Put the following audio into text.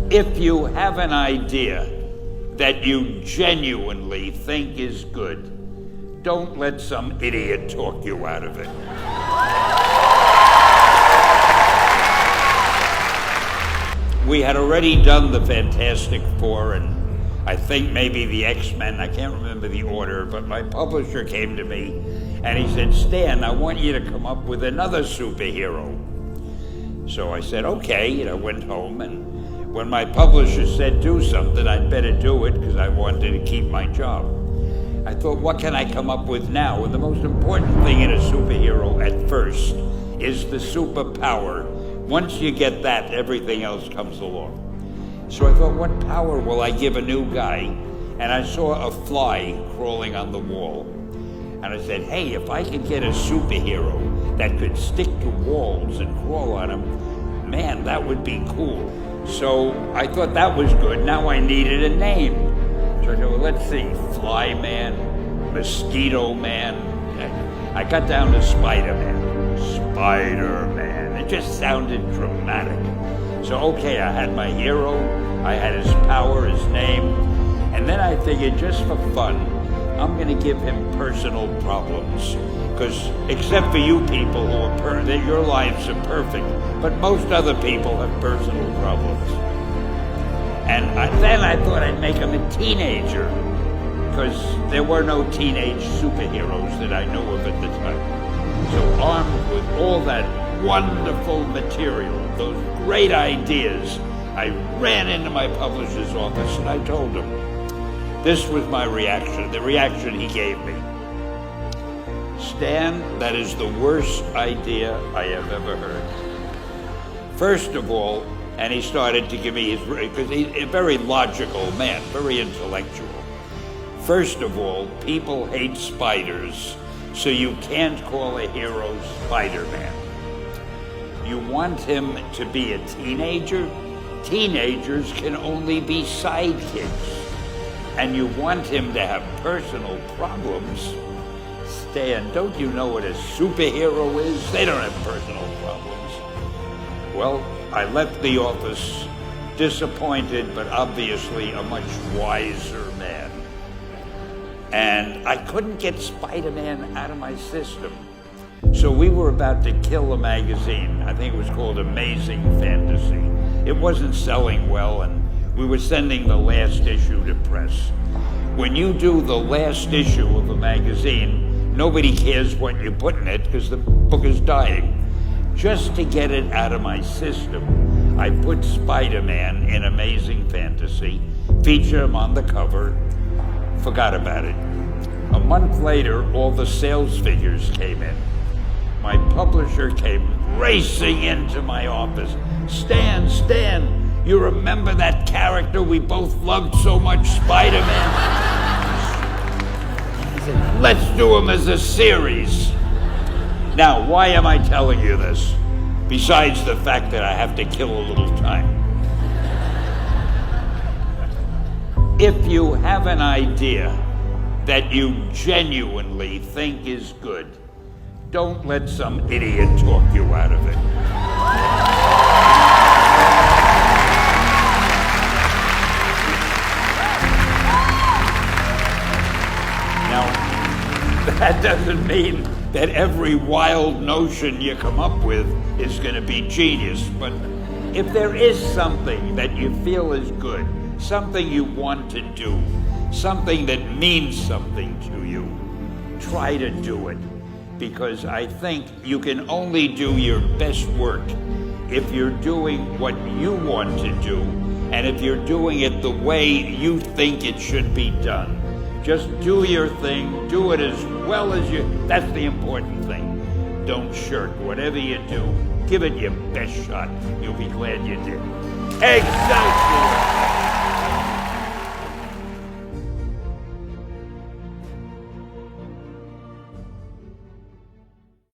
If you have an idea that you genuinely think is good, don't let some idiot talk you out of it. We had already done the Fantastic Four and I think maybe the X-Men, I can't remember the order, but my publisher came to me and he said, Stan, I want you to come up with another superhero. So I said, okay, and I went home, and when my publisher said do something, I'd better do it because I wanted to keep my job. I thought, what can I come up with now? And the most important thing in a superhero at first is the superpower. Once you get that, everything else comes along. So I thought, what power will I give a new guy? And I saw a fly crawling on the wall. And I said, hey, if I could get a superhero that could stick to walls and crawl on them, man, that would be cool. So I thought that was good. Now I needed a name. So I thought, well, let's see, Fly Man, Mosquito Man. I got down to Spider-Man. Spider-Man. It just sounded dramatic. So, okay, I had my hero, I had his power, his name, and then I figured just for fun, I'm going to give him personal problems. Because except for you people who are that your lives are perfect, but most other people have personal problems. And then I thought I'd make him a teenager, because there were no teenage superheroes that I knew of at the time. So armed with all that wonderful material, those great ideas, I ran into my publisher's office and I told him. This was my reaction, the reaction he gave me. Stan, that is the worst idea I have ever heard. First of all, and he started to give me his, because he's a very logical man, very intellectual. First of all, people hate spiders, so you can't call a hero Spider-Man. You want him to be a teenager? Teenagers can only be sidekicks. And you want him to have personal problems? Stan, don't you know what a superhero is? They don't have personal problems. Well, I left the office disappointed, but obviously a much wiser man. And I couldn't get Spider-Man out of my system. So we were about to kill a magazine. I think it was called Amazing Fantasy. It wasn't selling well, and we were sending the last issue to press. When you do the last issue of a magazine, nobody cares what you put in it because the book is dying. Just to get it out of my system, I put Spider-Man in Amazing Fantasy, feature him on the cover, forgot about it. A month later, all the sales figures came in. My publisher came racing into my office. Stan, you remember that character we both loved so much, Spider-Man? He said, let's do him as a series. Now, why am I telling you this? Besides the fact that I have to kill a little time. If you have an idea that you genuinely think is good, don't let some idiot talk you out of it. Now, that doesn't mean that every wild notion you come up with is going to be genius, but if there is something that you feel is good, something you want to do, something that means something to you, try to do it. Because I think you can only do your best work if you're doing what you want to do, and if you're doing it the way you think it should be done. Just do your thing, do it as well as you, that's the important thing. Don't shirk. Whatever you do, give it your best shot. You'll be glad you did. Excelsior!